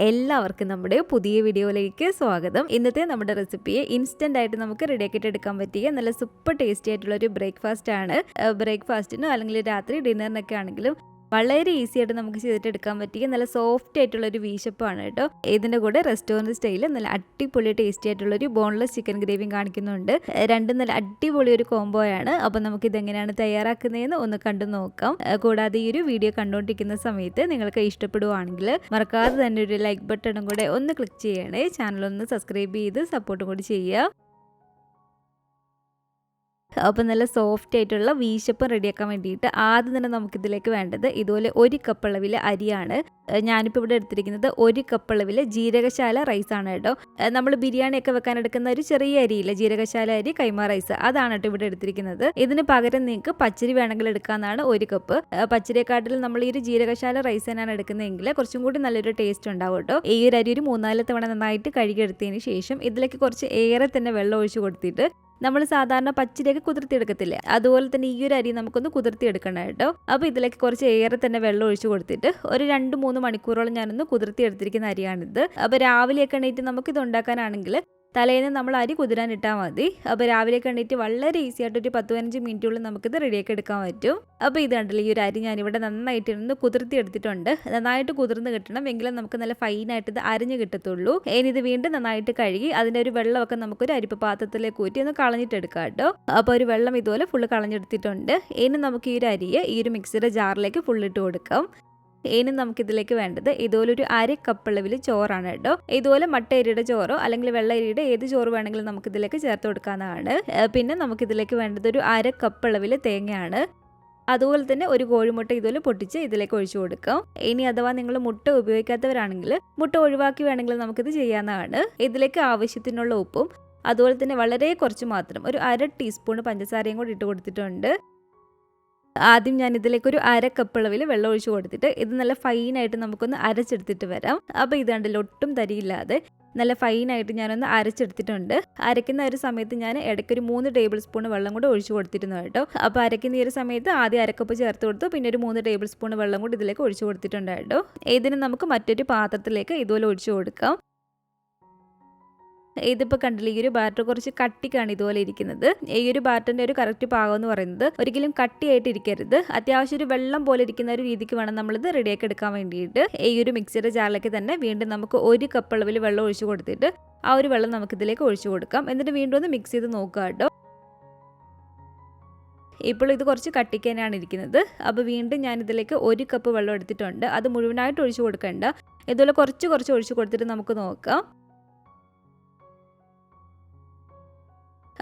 എല്ലാവർക്കും നമ്മുടെ പുതിയ വീഡിയോയിലേക്ക് സ്വാഗതം. ഇന്നത്തെ നമ്മുടെ റെസിപ്പിയെ ഇൻസ്റ്റന്റ് ആയിട്ട് നമുക്ക് റെഡിയാക്കിയിട്ട് എടുക്കാൻ പറ്റിയ നല്ല സൂപ്പർ ടേസ്റ്റി ആയിട്ടുള്ള ഒരു ബ്രേക്ക്ഫാസ്റ്റ് ആണ്. ബ്രേക്ക്ഫാസ്റ്റിനോ അല്ലെങ്കിൽ രാത്രി ഡിന്നറിനൊക്കെ ആണെങ്കിലും വളരെ ഈസി ആയിട്ട് നമുക്ക് ചെയ്തിട്ട് എടുക്കാൻ പറ്റിയ നല്ല സോഫ്റ്റ് ആയിട്ടുള്ള ഒരു വീശപ്പാണ് കേട്ടോ. ഇതിന്റെ കൂടെ റെസ്റ്റോറൻറ്റ് സ്റ്റൈലിൽ നല്ല അടിപൊളി ടേസ്റ്റി ആയിട്ടുള്ള ഒരു ബോൺലെസ് ചിക്കൻ ഗ്രേവിയും കാണിക്കുന്നുണ്ട്. രണ്ടും നല്ല അടിപൊളി ഒരു കോംബോയാണ്. അപ്പോൾ നമുക്ക് ഇതെങ്ങനെയാണ് തയ്യാറാക്കുന്നതെന്ന് ഒന്ന് കണ്ടു നോക്കാം. കൂടാതെ ഈ ഒരു വീഡിയോ കണ്ടുകൊണ്ടിരിക്കുന്ന സമയത്ത് നിങ്ങൾക്ക് ഇഷ്ടപ്പെടുവാണെങ്കിൽ മറക്കാതെ തന്നെ ഒരു ലൈക്ക് ബട്ടണും കൂടെ ഒന്ന് ക്ലിക്ക് ചെയ്യണേ. ചാനലൊന്ന് സബ്സ്ക്രൈബ് ചെയ്ത് സപ്പോർട്ടും കൂടി ചെയ്യുക. അപ്പോൾ നല്ല സോഫ്റ്റ് ആയിട്ടുള്ള വീശപ്പം റെഡിയാക്കാൻ വേണ്ടിയിട്ട് ആദ്യം തന്നെ നമുക്കിതിലേക്ക് വേണ്ടത് ഇതുപോലെ 1 കപ്പ് അളവിൽ അരിയാണ്. ഞാനിപ്പോൾ ഇവിടെ എടുത്തിരിക്കുന്നത് 1 കപ്പ് അളവിൽ ജീരകശാല റൈസാണ് കേട്ടോ. നമ്മൾ ബിരിയാണിയൊക്കെ വെക്കാൻ എടുക്കുന്ന ഒരു ചെറിയ അരിയില്ല, ജീരകശാല അരി കൈമ റൈസ്, അതാണ് കേട്ടോ ഇവിടെ എടുത്തിരിക്കുന്നത്. ഇതിന് പകരം നിങ്ങൾക്ക് പച്ചരി വേണമെങ്കിൽ എടുക്കാമെന്നാണ് 1 കപ്പ്. പച്ചരിയെക്കാട്ടിൽ നമ്മൾ ഈ ഒരു ജീരകശാല റൈസ് തന്നെയാണ് എടുക്കുന്നതെങ്കിൽ കുറച്ചും കൂടി നല്ലൊരു ടേസ്റ്റ് ഉണ്ടാവും കേട്ടോ. ഈ ഒരു അരി ഒരു 3-4 തവണ നന്നായിട്ട് കഴുകിയെടുത്തതിന് ശേഷം ഇതിലേക്ക് കുറച്ച് ഏറെ തന്നെ വെള്ളം ഒഴിച്ച് കൊടുത്തിട്ട് നമ്മൾ സാധാരണ പച്ചരിയൊക്കെ കുതിർത്തിയെടുക്കത്തില്ലേ, അതുപോലെ തന്നെ ഈ ഒരു അരി നമുക്കൊന്ന് കുതിർത്തിയെടുക്കണം കേട്ടോ. അപ്പോൾ ഇതിലേക്ക് കുറച്ച് ഏറെ തന്നെ വെള്ളം ഒഴിച്ച് കൊടുത്തിട്ട് ഒരു 2-3 മണിക്കൂറോളം ഞാനൊന്ന് കുതിർത്തിയെടുത്തിരിക്കുന്ന അരിയാണിത്. അപ്പോൾ രാവിലെയൊക്കെ എണീറ്റ് നമുക്കിത് ഉണ്ടാക്കാനാണെങ്കിൽ തലേന്ന് നമ്മൾ അരി കുതിരാൻ ഇട്ടാൽ മതി. അപ്പോൾ രാവിലെയൊക്കെ എണീറ്റ് വളരെ ഈസി ആയിട്ട് ഒരു 10-15 മിനിറ്റുള്ളിൽ നമുക്കിത് റെഡിയാക്കി എടുക്കാൻ പറ്റും. അപ്പോൾ ഇത് കണ്ടില്ല, ഈ ഒരു അരി ഞാനിവിടെ നന്നായിട്ട് ഇരുന്ന് കുതിർത്തി എടുത്തിട്ടുണ്ട്. നന്നായിട്ട് കുതിർന്ന് കിട്ടണം, എങ്കിലും നമുക്ക് നല്ല ഫൈനായിട്ട് ഇത് അരിഞ്ഞ് കിട്ടത്തുള്ളൂ. ഇനി ഇത് വീണ്ടും നന്നായിട്ട് കഴുകി അതിൻ്റെ ഒരു വെള്ളമൊക്കെ നമുക്കൊരു അരിപ്പ് പാത്രത്തിലേക്ക് ഊറ്റി ഒന്ന് കളഞ്ഞിട്ടെടുക്കാം കേട്ടോ. അപ്പോൾ ഒരു വെള്ളം ഇതുപോലെ ഫുള്ള് കളഞ്ഞെടുത്തിട്ടുണ്ട്. ഇനി നമുക്ക് ഈ ഒരു അരിയെ ഈ ഒരു മിക്സിയുടെ ജാറിലേക്ക് ഫുള്ളിട്ട് കൊടുക്കാം. ഇനി നമുക്കിതിലേക്ക് വേണ്ടത് ഇതുപോലെ ഒരു 1/2 കപ്പ് അളവിൽ ചോറാണ് കേട്ടോ. ഇതുപോലെ മട്ട അരിയുടെ ചോറോ അല്ലെങ്കിൽ വെള്ള അരിയുടെ ഏത് ചോറ് വേണമെങ്കിലും നമുക്കിതിലേക്ക് ചേർത്ത് കൊടുക്കാവുന്നതാണ്. പിന്നെ നമുക്കിതിലേക്ക് വേണ്ടത് ഒരു 1/2 കപ്പ് അളവിൽ തേങ്ങയാണ്. അതുപോലെ തന്നെ ഒരു കോഴിമുട്ട ഇതുപോലെ പൊട്ടിച്ച് ഇതിലേക്ക് ഒഴിച്ചു കൊടുക്കാം. ഇനി അഥവാ നിങ്ങൾ മുട്ട ഉപയോഗിക്കാത്തവരാണെങ്കിൽ മുട്ട ഒഴിവാക്കി വേണമെങ്കിൽ നമുക്കിത് ചെയ്യാവുന്നതാണ്. ഇതിലേക്ക് ആവശ്യത്തിനുള്ള ഉപ്പും അതുപോലെ തന്നെ വളരെ കുറച്ച് മാത്രം ഒരു 1/2 ടീസ്പൂൺ പഞ്ചസാരയും കൂടി ഇട്ട് കൊടുത്തിട്ടുണ്ട്. ആദ്യം ഞാൻ ഇതിലേക്ക് ഒരു 1/2 കപ്പ് അളവിൽ വെള്ളം ഒഴിച്ച് കൊടുത്തിട്ട് ഇത് നല്ല ഫൈനായിട്ട് നമുക്കൊന്ന് അരച്ചെടുത്തിട്ട് വരാം. അപ്പോൾ ഇത് കണ്ടില്ല, ഒട്ടും തരിയില്ലാതെ നല്ല ഫൈനായിട്ട് ഞാനൊന്ന് അരച്ചെടുത്തിട്ടുണ്ട്. അരയ്ക്കുന്ന ഒരു സമയത്ത് ഞാൻ ഇടയ്ക്കൊരു 3 ടേബിൾ സ്പൂൺ വെള്ളം കൂടെ ഒഴിച്ച് കൊടുത്തിരുന്നു കേട്ടോ. അപ്പോൾ അരയ്ക്കുന്ന ഈ ഒരു സമയത്ത് ആദ്യം 1/2 കപ്പ് ചേർത്ത് കൊടുത്തു, പിന്നെ ഒരു 3 ടേബിൾ സ്പൂൺ വെള്ളം കൂടി ഇതിലേക്ക് ഒഴിച്ച് കൊടുത്തിട്ടുണ്ട് കേട്ടോ. ഇതിന് നമുക്ക് മറ്റൊരു പാത്രത്തിലേക്ക് ഇതുപോലെ ഒഴിച്ച് കൊടുക്കാം. ഇതിപ്പോൾ കണ്ടില്ല, ഈ ഒരു ബാറ്റർ കുറച്ച് കട്ടിക്കാണ് ഇതുപോലെ ഇരിക്കുന്നത്. ഈ ഒരു ബാറ്ററിൻ്റെ ഒരു കറക്റ്റ് പാകം എന്ന് പറയുന്നത് ഒരിക്കലും കട്ടിയായിട്ട് ഇരിക്കരുത്, അത്യാവശ്യം ഒരു വെള്ളം പോലെ ഇരിക്കുന്ന ഒരു രീതിക്ക് വേണം നമ്മളിത് റെഡിയാക്കി എടുക്കാൻ വേണ്ടിയിട്ട്. ഈ ഒരു മിക്സിയുടെ ജാറിലേക്ക് തന്നെ വീണ്ടും നമുക്ക് 1 കപ്പ് അളവിൽ വെള്ളം ഒഴിച്ച് കൊടുത്തിട്ട് ആ ഒരു വെള്ളം നമുക്കിതിലേക്ക് ഒഴിച്ച് കൊടുക്കാം. എന്നിട്ട് വീണ്ടും ഒന്ന് മിക്സ് ചെയ്ത് നോക്കുക കേട്ടോ. ഇപ്പോൾ ഇത് കുറച്ച് കട്ടിക്ക് തന്നെയാണ് ഇരിക്കുന്നത്. അപ്പോൾ വീണ്ടും ഞാൻ ഇതിലേക്ക് 1 കപ്പ് വെള്ളം എടുത്തിട്ടുണ്ട്. അത് മുഴുവനായിട്ട് ഒഴിച്ച് കൊടുക്കണ്ട, ഇതുപോലെ കുറച്ച് ഒഴിച്ച് കൊടുത്തിട്ട് നമുക്ക് നോക്കാം.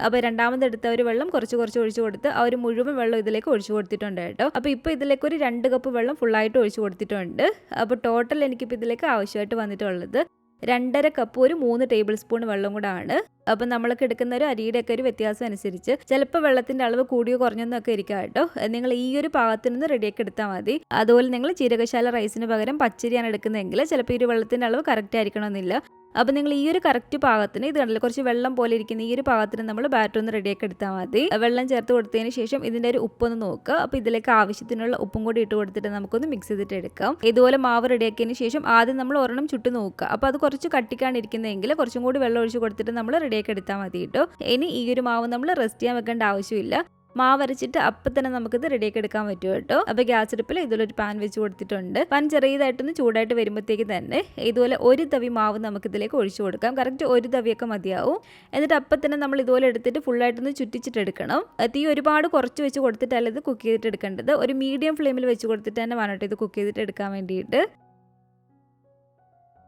അപ്പോൾ രണ്ടാമതെടുത്ത ഒരു വെള്ളം കുറച്ച് ഒഴിച്ച് കൊടുത്ത് ആ ഒരു മുഴുവൻ വെള്ളം ഇതിലേക്ക് ഒഴിച്ച് കൊടുത്തിട്ടുണ്ട് കേട്ടോ. അപ്പോൾ ഇപ്പോൾ ഇതിലേക്ക് ഒരു 2 കപ്പ് വെള്ളം ഫുള്ളായിട്ട് ഒഴിച്ച് കൊടുത്തിട്ടുണ്ട്. അപ്പോൾ ടോട്ടൽ എനിക്കിപ്പോൾ ഇതിലേക്ക് ആവശ്യമായിട്ട് വന്നിട്ടുള്ളത് 2.5 കപ്പ് ഒരു 3 ടേബിൾ സ്പൂൺ വെള്ളം കൂടെ ആണ്. അപ്പം നമ്മളൊക്കെ എടുക്കുന്ന ഒരു അരിയുടെ ഒക്കെ ഒരു വ്യത്യാസം അനുസരിച്ച് ചിലപ്പോൾ വെള്ളത്തിൻ്റെ അളവ് കൂടിയോ കുറഞ്ഞൊന്നൊക്കെ ഇരിക്കാം കേട്ടോ. നിങ്ങൾ ഈ ഒരു പാകത്തിൽ നിന്ന് റെഡിയാക്കി എടുത്താൽ മതി. അതുപോലെ നിങ്ങൾ ജീരകശാല റൈസിന് പകരം പച്ചരിയാണ് എടുക്കുന്നതെങ്കിൽ ചിലപ്പോൾ ഈ ഒരു വെള്ളത്തിൻ്റെ അളവ് കറക്റ്റ് ആയിരിക്കണമെന്നില്ല. അപ്പോൾ നിങ്ങൾ ഈ ഒരു കറക്റ്റ് പാകത്തിന്, ഇത് കണ്ടില്ല കുറച്ച് വെള്ളം പോലെ ഇരിക്കുന്ന ഈ ഒരു പാകത്തിന് നമ്മൾ ബാറ്റർ ഒന്ന് റെഡിയാക്കി എടുത്താൽ മതി. വെള്ളം ചേർത്ത് കൊടുത്തതിന് ശേഷം ഇതിൻ്റെ ഒരു ഉപ്പൊന്ന് നോക്കുക. അപ്പോൾ ഇതിലേക്ക് ആവശ്യത്തിനുള്ള ഉപ്പും കൂടി ഇട്ട് കൊടുത്തിട്ട് നമുക്കൊന്ന് മിക്സ് ചെയ്തിട്ട് എടുക്കാം. ഇതുപോലെ മാവ് റെഡിയാക്കിയതിന് ശേഷം ആദ്യം നമ്മൾ ഒരെണ്ണം ചുട്ട് നോക്കുക. അപ്പോൾ അത് കുറച്ച് കട്ടിക്കാണ് ഇരിക്കുന്നതെങ്കിൽ കുറച്ചും കൂടി വെള്ളം ഒഴിച്ച് കൊടുത്തിട്ട് നമ്മൾ റെഡിയാക്കി എടുത്താൽ മതി കേട്ടോ. ഇനി ഈ ഒരു മാവ് നമ്മൾ റെസ്റ്റ് ചെയ്യാൻ വെക്കേണ്ട ആവശ്യമില്ല, മാവ് അരച്ചിട്ട് അപ്പം തന്നെ നമുക്കിത് റെഡിയാക്കി എടുക്കാൻ പറ്റും കേട്ടോ. അപ്പോൾ ഗ്യാസ് അടുപ്പിൽ ഇതുപോലെ ഒരു പാൻ വെച്ച് കൊടുത്തിട്ടുണ്ട്. പാൻ ചെറിയതായിട്ടൊന്ന് ചൂടായിട്ട് വരുമ്പോഴത്തേക്ക് തന്നെ ഇതുപോലെ 1 തവി മാവ് നമുക്കിതിലേക്ക് ഒഴിച്ചു കൊടുക്കാം. കറക്റ്റ് 1 തവിയൊക്കെ മതിയാവും. എന്നിട്ട് അപ്പം തന്നെ നമ്മൾ ഇതുപോലെ എടുത്തിട്ട് ഫുള്ളായിട്ടൊന്ന് ചുറ്റിച്ചിട്ട് എടുക്കണം. തീ ഒരുപാട് കുറച്ച് വെച്ച് കൊടുത്തിട്ടല്ല ഇത് കുക്ക് ചെയ്തിട്ട് എടുക്കേണ്ടത്, ഒരു മീഡിയം ഫ്ലെയിമിൽ വെച്ച് കൊടുത്തിട്ട് തന്നെ വേണം ഇത് കുക്ക് ചെയ്തിട്ട് എടുക്കാൻ വേണ്ടിയിട്ട്.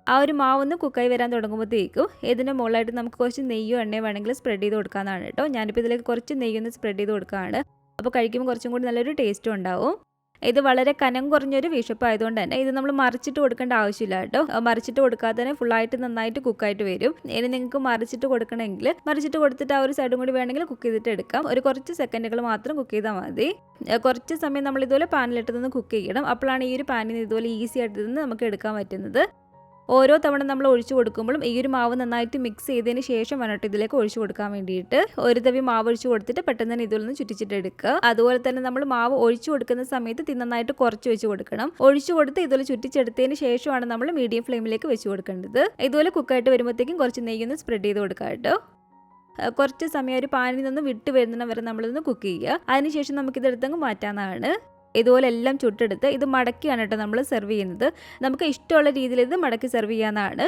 ആ ഒരു മാവൊന്ന് കുക്കായി വരാൻ തുടങ്ങുമ്പോഴത്തേക്കും ഇതിൻ്റെ മുകളിലായിട്ട് നമുക്ക് കുറച്ച് നെയ്യോ എണ്ണയോ വേണമെങ്കിൽ സ്പ്രെഡ് ചെയ്ത് കൊടുക്കാമെന്നാണ് കേട്ടോ. ഞാനിപ്പോൾ ഇതിലേക്ക് കുറച്ച് നെയ്യൊന്ന് സ്പ്രെഡ് ചെയ്ത് കൊടുക്കുകയാണ്. അപ്പോൾ കഴിക്കുമ്പോൾ കുറച്ചും കൂടി നല്ലൊരു ടേസ്റ്റും ഉണ്ടാവും. ഇത് വളരെ കനം കുറഞ്ഞൊരു വിഷപ്പ് ആയതുകൊണ്ട് തന്നെ ഇത് നമ്മൾ മറിച്ചിട്ട് കൊടുക്കേണ്ട ആവശ്യമില്ല കേട്ടോ. മറിച്ചിട്ട് കൊടുക്കാതെ തന്നെ ഫുള്ളായിട്ട് നന്നായിട്ട് കുക്കായിട്ട് വരും. ഇനി നിങ്ങൾക്ക് മറിച്ചിട്ട് കൊടുക്കണമെങ്കിൽ മറിച്ചിട്ട് കൊടുത്തിട്ട് ആ ഒരു സൈഡും കൂടി വേണമെങ്കിൽ കുക്ക് ചെയ്തിട്ട് എടുക്കാം. ഒരു കുറച്ച് സെക്കൻഡുകൾ മാത്രം കുക്ക് ചെയ്താൽ മതി. കുറച്ച് സമയം നമ്മൾ ഇതുപോലെ പാനിലിട്ടതൊന്ന് കുക്ക് ചെയ്യണം. അപ്പോഴാണ് ഈ ഒരു പാനിൽ നിന്ന് ഇതുപോലെ ഈസി ആയിട്ട് നമുക്ക് എടുക്കാൻ പറ്റുന്നത്. ഓരോ തവണ നമ്മൾ ഒഴിച്ചു കൊടുക്കുമ്പോഴും ഈ ഒരു മാവ് നന്നായിട്ട് മിക്സ് ചെയ്തതിന് ശേഷം വേണം ഇതിലേക്ക് ഒഴിച്ചു കൊടുക്കാൻ വേണ്ടിയിട്ട്. ഒരു തവി മാവ് ഒഴിച്ചു കൊടുത്തിട്ട് പെട്ടെന്ന് തന്നെ ഇതിൽ നിന്ന് ചുറ്റിച്ചിട്ടെടുക്കുക. അതുപോലെ തന്നെ നമ്മൾ മാവ് ഒഴിച്ചു കൊടുക്കുന്ന സമയത്ത് നന്നായിട്ട് കുറച്ച് വെച്ച് കൊടുക്കണം. ഒഴിച്ചു കൊടുത്ത് ഇതുപോലെ ചുറ്റിച്ചെടുത്തതിന് ശേഷമാണ് നമ്മൾ മീഡിയം ഫ്ലെയിമിലേക്ക് വെച്ച് കൊടുക്കേണ്ടത്. ഇതുപോലെ കുക്കായിട്ട് വരുമ്പോഴത്തേക്കും കുറച്ച് നെയ്യൊന്ന് സ്പ്രെഡ് ചെയ്ത് കൊടുക്കാം കേട്ടോ. കുറച്ച് സമയം ഒരു പാനിൽ നിന്ന് വിട്ട് വരുന്ന വരെ നമ്മളിതൊന്ന് കുക്ക് ചെയ്യുക. അതിനുശേഷം നമുക്കിതെടുത്തങ്ങ് മാറ്റാവുന്നതാണ്. ഇതുപോലെ എല്ലാം ചുട്ടെടുത്ത് ഇത് മടക്കിയാണ് കേട്ടോ നമ്മൾ സെർവ് ചെയ്യുന്നത്. നമുക്ക് ഇഷ്ടമുള്ള രീതിയിൽ ഇത് മടക്കി സെർവ് ചെയ്യാവുന്നതാണ്.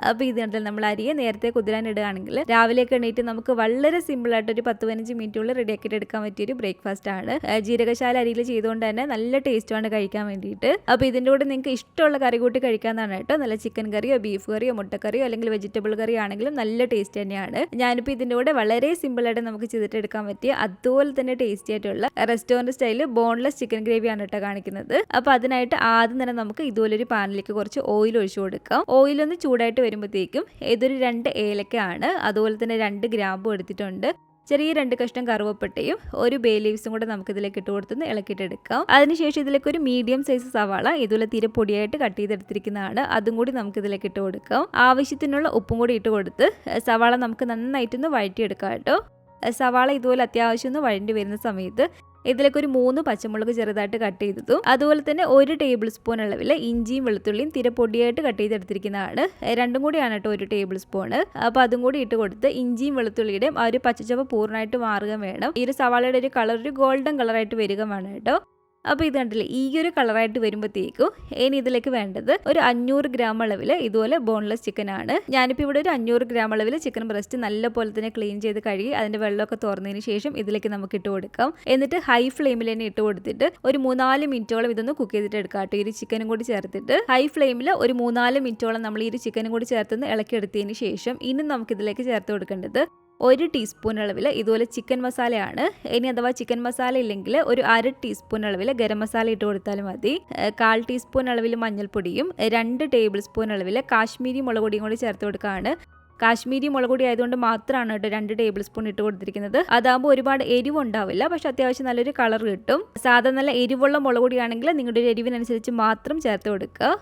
അപ്പോൾ ഇത് കണ്ടില്ല, നമ്മൾ അരിയെ നേരത്തെ കുതിരാൻ ഇടുകയാണെങ്കിൽ രാവിലെയൊക്കെ എണീറ്റ് നമുക്ക് വളരെ സിമ്പിളായിട്ട് ഒരു 10-15 മിനിറ്റുള്ളിൽ റെഡിയാക്കിയിട്ട് എടുക്കാൻ പറ്റിയൊരു ബ്രേക്ക്ഫാസ്റ്റ് ആണ്. ജീരകശാല അരിയിൽ ചെയ്തുകൊണ്ട് തന്നെ നല്ല ടേസ്റ്റുമാണ് കഴിക്കാൻ വേണ്ടിയിട്ട്. അപ്പോൾ ഇതിൻ്റെ കൂടെ നിങ്ങൾക്ക് ഇഷ്ടമുള്ള കറി കൂട്ടി കഴിക്കാമെന്നാണ് കേട്ടോ. നല്ല ചിക്കൻ കറിയോ ബീഫ് കറിയോ മുട്ടക്കറിയോ അല്ലെങ്കിൽ വെജിറ്റബിൾ കറി ആണെങ്കിലും നല്ല ടേസ്റ്റ് തന്നെയാണ്. ഞാനിപ്പോൾ ഇതിൻ്റെ കൂടെ വളരെ സിമ്പിളായിട്ട് നമുക്ക് ചെയ്തിട്ട് എടുക്കാൻ പറ്റിയ അതുപോലെ തന്നെ ടേസ്റ്റി ആയിട്ടുള്ള റെസ്റ്റോറൻറ്റ് സ്റ്റൈലിൽ ബോൺലെസ് ചിക്കൻ ഗ്രേവിയാണ് കേട്ടോ കാണിക്കുന്നത്. അപ്പോൾ അതിനായിട്ട് ആദ്യം തന്നെ നമുക്ക് ഇതുപോലൊരു പാനിലേക്ക് കുറച്ച് ഓയിൽ ഒഴിച്ചു കൊടുക്കാം. ഓയിലൊന്ന് ചൂടായിട്ട് വരുമ്പോഴത്തേക്കും ഇതൊരു 2 ഏലക്കയാണ്, അതുപോലെ തന്നെ 2 ഗ്രാമ്പും എടുത്തിട്ടുണ്ട്. ചെറിയ 2 കഷ്ണം കറുവപ്പട്ടയും ഒരു ബേ ലീവ്സും കൂടെ നമുക്ക് ഇതിലേക്ക് ഇട്ട് കൊടുത്തൊന്ന് ഇളക്കിയിട്ടെടുക്കാം. അതിനുശേഷം ഇതിലേക്ക് ഒരു മീഡിയം സൈസ് സവാള ഇതുപോലെ തീരെ പൊടിയായിട്ട് കട്ട് ചെയ്തെടുത്തിരിക്കുന്നതാണ്, അതും കൂടി നമുക്ക് ഇതിലേക്ക് ഇട്ട് കൊടുക്കാം. ആവശ്യത്തിനുള്ള ഉപ്പും കൂടി ഇട്ട് കൊടുത്ത് സവാള നമുക്ക് നന്നായിട്ടൊന്ന് വഴറ്റിയെടുക്കാം കേട്ടോ. സവാള ഇതുപോലെ അത്യാവശ്യം ഒന്ന് വഴണ്ടി വരുന്ന സമയത്ത് ഇതിലേക്ക് ഒരു 3 പച്ചമുളക് ചെറുതായിട്ട് കട്ട് ചെയ്തതും അതുപോലെ തന്നെ 1 ടേബിൾ സ്പൂൺ അളവിൽ ഇഞ്ചിയും വെളുത്തുള്ളിയും തീരെ പൊടിയായിട്ട് കട്ട് ചെയ്തെടുത്തിരിക്കുന്നതാണ്. രണ്ടും കൂടിയാണ് കേട്ടോ 1 ടേബിൾ സ്പൂൺ. അപ്പോൾ അതും കൂടി ഇട്ട് കൊടുത്ത് ഇഞ്ചിയും വെളുത്തുള്ളിയുടെയും ആ ഒരു പച്ചച്ചവ പൂർണ്ണമായിട്ട് മാറുക വേണം. ഈ ഒരു സവാളയുടെ ഒരു കളർ ഒരു ഗോൾഡൻ കളറായിട്ട് വരിക വേണം കേട്ടോ. അപ്പോൾ ഇത് കണ്ടില്ലേ, ഈ ഒരു കളറായിട്ട് വരുമ്പോഴത്തേക്കും ഇനി ഇതിലേക്ക് വേണ്ടത് ഒരു 500 ഗ്രാം അളവിൽ ഇതുപോലെ ബോൺലെസ് ചിക്കൻ ആണ്. ഞാനിപ്പോൾ ഇവിടെ ഒരു 500 ഗ്രാം അളവിൽ ചിക്കൻ ബ്രസ്റ്റ് നല്ല പോലെ തന്നെ ക്ലീൻ ചെയ്ത് കഴുകി അതിൻ്റെ വെള്ളമൊക്കെ തുറന്നതിന് ശേഷം ഇതിലേക്ക് നമുക്ക് ഇട്ട് കൊടുക്കാം. എന്നിട്ട് ഹൈ ഫ്ലെയിമിൽ തന്നെ ഇട്ട് കൊടുത്തിട്ട് ഒരു 3-4 മിനിറ്റോളം ഇതൊന്ന് കുക്ക് ചെയ്തിട്ട് എടുക്കാം കേട്ടോ. ഈ ഒരു ചിക്കനും കൂടി ചേർത്തിട്ട് ഹൈ ഫ്ലെയിമിൽ ഒരു 3-4 മിനിറ്റോളം നമ്മൾ ഈ ഒരു ചിക്കനും കൂടി ചേർത്തൊന്ന് ഇളക്കിയെടുത്തതിന് ശേഷം ഇനി നമുക്കിതിലേക്ക് ചേർത്ത് കൊടുക്കേണ്ടത് 1 ടീസ്പൂൺ അളവിൽ ഇതുപോലെ ചിക്കൻ മസാലയാണ്. ഇനി അഥവാ ചിക്കൻ മസാല ഇല്ലെങ്കിൽ ഒരു 1/2 ടീസ്പൂൺ അളവിൽ ഗരം മസാല ഇട്ട് കൊടുത്താലും മതി. 1/4 ടീസ്പൂൺ അളവിൽ മഞ്ഞൾപ്പൊടിയും 2 ടേബിൾ സ്പൂൺ അളവിൽ കാശ്മീരി മുളക് പൊടിയും കൂടി ചേർത്ത് കൊടുക്കുകയാണ്. കാശ്മീരി മുളക് പൊടി ആയതുകൊണ്ട് മാത്രമാണ് കേട്ടോ 2 ടേബിൾ സ്പൂൺ ഇട്ട് കൊടുത്തിരിക്കുന്നത്. അതാകുമ്പോൾ ഒരുപാട് എരിവ് ഉണ്ടാവില്ല, പക്ഷെ അത്യാവശ്യം നല്ലൊരു കളർ കിട്ടും. സാധാരണ നല്ല എരിവുള്ള മുളക് പൊടിയാണെങ്കിൽ നിങ്ങളുടെ ഒരു എരിവിനനുസരിച്ച് മാത്രം ചേർത്ത് കൊടുക്കുക.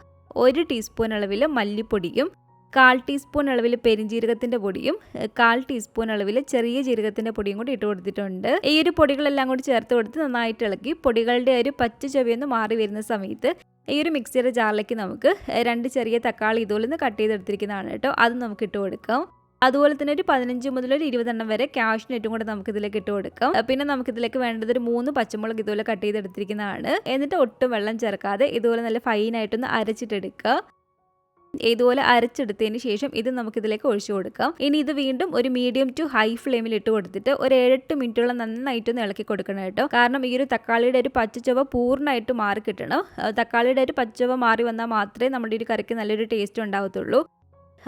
1 ടീസ്പൂൺ അളവിൽ മല്ലിപ്പൊടിയും 1/4 ടീസ്പൂൺ അളവിൽ പെരിഞ്ജീരകത്തിൻ്റെ പൊടിയും 1/4 ടീസ്പൂൺ അളവിൽ ചെറിയ ജീരകത്തിൻ്റെ പൊടിയും കൂടി ഇട്ട് കൊടുത്തിട്ടുണ്ട്. ഈ ഒരു പൊടികളെല്ലാം കൂടി ചേർത്ത് കൊടുത്ത് നന്നായിട്ട് ഇളക്കി പൊടികളുടെ ഒരു പച്ച ചൊവയൊന്ന് മാറി വരുന്ന സമയത്ത് ഈ ഒരു മിക്സിയുടെ ജാറിലേക്ക് നമുക്ക് 2 ചെറിയ തക്കാളി ഇതുപോലെ ഒന്ന് കട്ട് ചെയ്തെടുത്തിരിക്കുന്നതാണ് കേട്ടോ. അത് നമുക്ക് ഇട്ട് കൊടുക്കാം. അതുപോലെ തന്നെ ഒരു 15 മുതൽ ഒരു 20 എണ്ണം വരെ കാഷ്നട്ടും കൂടെ നമുക്ക് ഇതിലേക്ക് ഇട്ട് കൊടുക്കാം. പിന്നെ നമുക്ക് ഇതിലേക്ക് വേണ്ടത് ഒരു 3 പച്ചമുളക് ഇതുപോലെ കട്ട് ചെയ്തെടുത്തിരിക്കുന്നതാണ്. എന്നിട്ട് ഒട്ടും വെള്ളം ചേർക്കാതെ ഇതുപോലെ നല്ല ഫൈനായിട്ടൊന്ന് അരച്ചിട്ടെടുക്കുക. ഇതുപോലെ അരച്ചെടുത്തതിന് ശേഷം ഇത് നമുക്കിതിലേക്ക് ഒഴിച്ചു കൊടുക്കാം. ഇനി ഇത് വീണ്ടും ഒരു മീഡിയം ടു ഹൈ ഫ്ലെയിമിൽ ഇട്ട് കൊടുത്തിട്ട് ഒരു 7-8 മിനിറ്റോളം നന്നായിട്ടൊന്ന് ഇളക്കി കൊടുക്കണം കേട്ടോ. കാരണം ഈ ഒരു തക്കാളിയുടെ ഒരു പച്ചച്ചവ പൂർണ്ണമായിട്ട് മാറി കിട്ടണം. തക്കാളിയുടെ ഒരു പച്ചച്ചവ മാറി വന്നാൽ മാത്രമേ നമ്മുടെ ഒരു കറിക്ക് നല്ലൊരു ടേസ്റ്റ് ഉണ്ടാവത്തുള്ളൂ.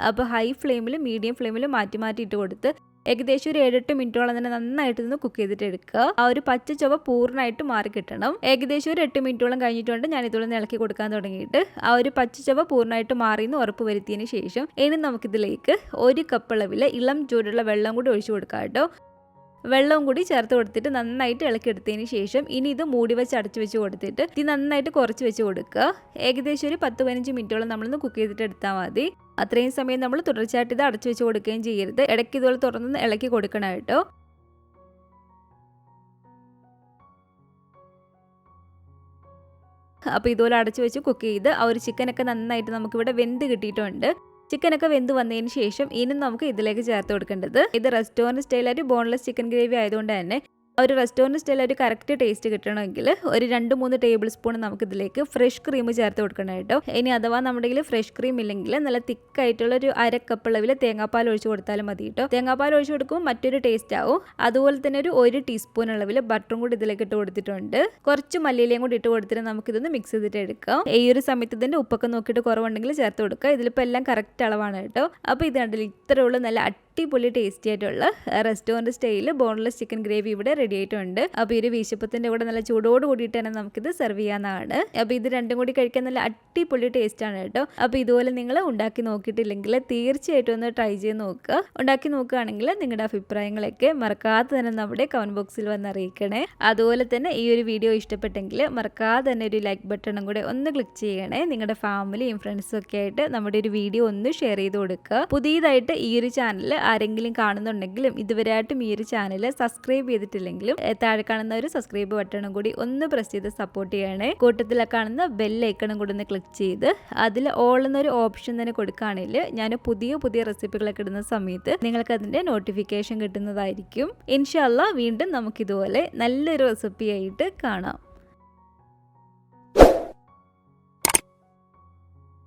അപ്പോൾ ഹൈ ഫ്ലെയിമിലും മീഡിയം ഫ്ലെയിമിലും മാറ്റി മാറ്റി ഇട്ട് കൊടുത്ത് ഏകദേശം ഒരു 7-8 മിനിറ്റോളം തന്നെ നന്നായിട്ട് നിന്ന് കുക്ക് ചെയ്തിട്ട് എടുക്കുക. ആ ഒരു പച്ച ചുവ പൂർണ്ണമായിട്ട് മാറി കിട്ടണം. ഏകദേശം ഒരു 8 മിനിറ്റോളം കഴിഞ്ഞിട്ടുണ്ട് ഞാൻ ഇതുപോലെ ഇളക്കി കൊടുക്കാൻ തുടങ്ങിയിട്ട്. ആ ഒരു പച്ച ചുവ പൂർണ്ണമായിട്ട് മാറിയെന്ന് ഉറപ്പ് വരുത്തിയതിന് ശേഷം ഇനി നമുക്കിതിലേക്ക് 1 കപ്പ് അളവിൽ ഇളം ചൂടുള്ള വെള്ളം കൂടി ഒഴിച്ചു കൊടുക്കാം കേട്ടോ. വെള്ളവും കൂടി ചേർത്ത് കൊടുത്തിട്ട് നന്നായിട്ട് ഇളക്കിയെടുത്തതിന് ശേഷം ഇനി ഇത് മൂടി വെച്ച് അടച്ചു വെച്ച് കൊടുത്തിട്ട് ഇത് നന്നായിട്ട് കുറച്ച് വെച്ച് കൊടുക്കുക. ഏകദേശം ഒരു 10-15 മിനിറ്റോളം നമ്മളൊന്ന് കുക്ക് ചെയ്തിട്ട് എടുത്താൽ മതി. അത്രയും സമയം നമ്മൾ തുടർച്ചയായിട്ട് ഇത് അടച്ചു വെച്ച് കൊടുക്കുകയും ചെയ്യരുത്. ഇടയ്ക്ക് ഇതുപോലെ തുറന്ന് ഇളക്കി കൊടുക്കണം കേട്ടോ. അപ്പോൾ ഇതുപോലെ അടച്ചു വെച്ച് കുക്ക് ചെയ്ത് ആ ഒരു ചിക്കനൊക്കെ നന്നായിട്ട് നമുക്കിവിടെ വെന്ത് കിട്ടിയിട്ടുണ്ട്. ചിക്കനൊക്കെ വെന്ത് വന്നതിന് ശേഷം ഇനി നമുക്ക് ഇതിലേക്ക് ചേർത്ത് കൊടുക്കേണ്ടത് ഇത് റെസ്റ്റോറൻറ്റ് സ്റ്റൈലായിട്ട് ബോൺലെസ് ചിക്കൻ ഗ്രേവി ആയതുകൊണ്ട് തന്നെ ഒരു റെസ്റ്റോറൻറ്റ് സ്റ്റൈൽ ഒരു കറക്റ്റ് ടേസ്റ്റ് കിട്ടണമെങ്കിൽ ഒരു 2-3 ടേബിൾ സ്പൂൺ നമുക്ക് ഇതിലേക്ക് ഫ്രഷ് ക്രീം ചേർത്ത് കൊടുക്കണം കേട്ടോ. ഇനി അഥവാ നമ്മുടെ കയ്യിൽ ഫ്രഷ് ക്രീം ഇല്ലെങ്കിൽ നല്ല തിക്കായിട്ടുള്ള ഒരു 1/2 കപ്പ് അളവിൽ തേങ്ങാപ്പാൽ ഒഴിച്ച് കൊടുത്താലും മതി കേട്ടോ. തേങ്ങാപ്പാൽ ഒഴിച്ച് കൊടുക്കുമ്പോൾ മറ്റൊരു ടേസ്റ്റ് ആവും. അതുപോലെ തന്നെ ഒരു 1 ടീസ്പൂൺ അളവിൽ ബട്ടറും കൂടി ഇതിലേക്ക് ഇട്ട് കൊടുത്തിട്ടുണ്ട്. കുറച്ച് മല്ലിയിലയും കൂടി ഇട്ട് കൊടുത്തിട്ട് നമുക്കിതൊന്ന് മിക്സ് ചെയ്തിട്ട് എടുക്കാം. ഈ ഒരു സമയത്ത് ഇതിൻ്റെ ഉപ്പൊക്കെ നോക്കിയിട്ട് കുറവുണ്ടെങ്കിൽ ചേർത്ത് കൊടുക്കുക. ഇതിലിപ്പോൾ എല്ലാം കറക്റ്റ് അളവാണ് കേട്ടോ. അപ്പോൾ ഇത് കണ്ടില്ല ഇത്രയുള്ള നല്ല അടിപൊളി ടേസ്റ്റി ആയിട്ടുള്ള റെസ്റ്റോറൻറ്റ് സ്റ്റൈലിൽ ബോൺലെസ് ചിക്കൻ ഗ്രേവി ഇവിടെ റെഡി ആയിട്ടുണ്ട്. അപ്പോൾ ഈ ഒരു വീശപ്പത്തിൻ്റെ കൂടെ നല്ല ചൂടോട് കൂടിയിട്ട് തന്നെ നമുക്കിത് സെർവ് ചെയ്യാവുന്നതാണ്. അപ്പോൾ ഇത് രണ്ടും കൂടി കഴിക്കാൻ നല്ല അടിപൊളി ടേസ്റ്റ് ആണ് കേട്ടോ. അപ്പോൾ ഇതുപോലെ നിങ്ങൾ ഉണ്ടാക്കി നോക്കിയിട്ടില്ലെങ്കിൽ തീർച്ചയായിട്ടും ഒന്ന് ട്രൈ ചെയ്ത് നോക്കുക. ഉണ്ടാക്കി നോക്കുകയാണെങ്കിൽ നിങ്ങളുടെ അഭിപ്രായങ്ങളൊക്കെ മറക്കാതെ തന്നെ നമ്മുടെ കമൻറ്റ് ബോക്സിൽ വന്ന് അറിയിക്കണേ. അതുപോലെ തന്നെ ഈ ഒരു വീഡിയോ ഇഷ്ടപ്പെട്ടെങ്കിൽ മറക്കാതെ തന്നെ ഒരു ലൈക്ക് ബട്ടണും കൂടെ ഒന്ന് ക്ലിക്ക് ചെയ്യണേ. നിങ്ങളുടെ ഫാമിലിയും ഫ്രണ്ട്സും ഒക്കെ ആയിട്ട് നമ്മുടെ ഒരു വീഡിയോ ഒന്ന് ഷെയർ ചെയ്ത് കൊടുക്കുക. പുതിയതായിട്ട് ഈ ഒരു ചാനൽ ആരെങ്കിലും കാണുന്നുണ്ടെങ്കിലും ഇതുവരെയായിട്ടും ഈ ഒരു ചാനൽ സബ്സ്ക്രൈബ് ചെയ്തിട്ടില്ലെങ്കിലും താഴെ കാണുന്ന ഒരു സബ്സ്ക്രൈബ് ബട്ടണും കൂടി ഒന്ന് പ്രസ് ചെയ്ത് സപ്പോർട്ട് ചെയ്യണേ. കൂട്ടത്തിൽ കാണുന്ന ബെൽ ഐക്കണും കൂടി ഒന്ന് ക്ലിക്ക് ചെയ്ത് അതിൽ ഓൾ എന്നൊരു ഓപ്ഷൻ തന്നെ കൊടുക്കുകയാണെങ്കിൽ ഞാൻ പുതിയ റെസിപ്പികളൊക്കെ ഇടുന്ന സമയത്ത് നിങ്ങൾക്ക് അതിൻ്റെ നോട്ടിഫിക്കേഷൻ കിട്ടുന്നതായിരിക്കും. ഇൻഷാ അല്ലാഹ് വീണ്ടും നമുക്കിതുപോലെ നല്ലൊരു റെസിപ്പി ആയിട്ട് കാണാം.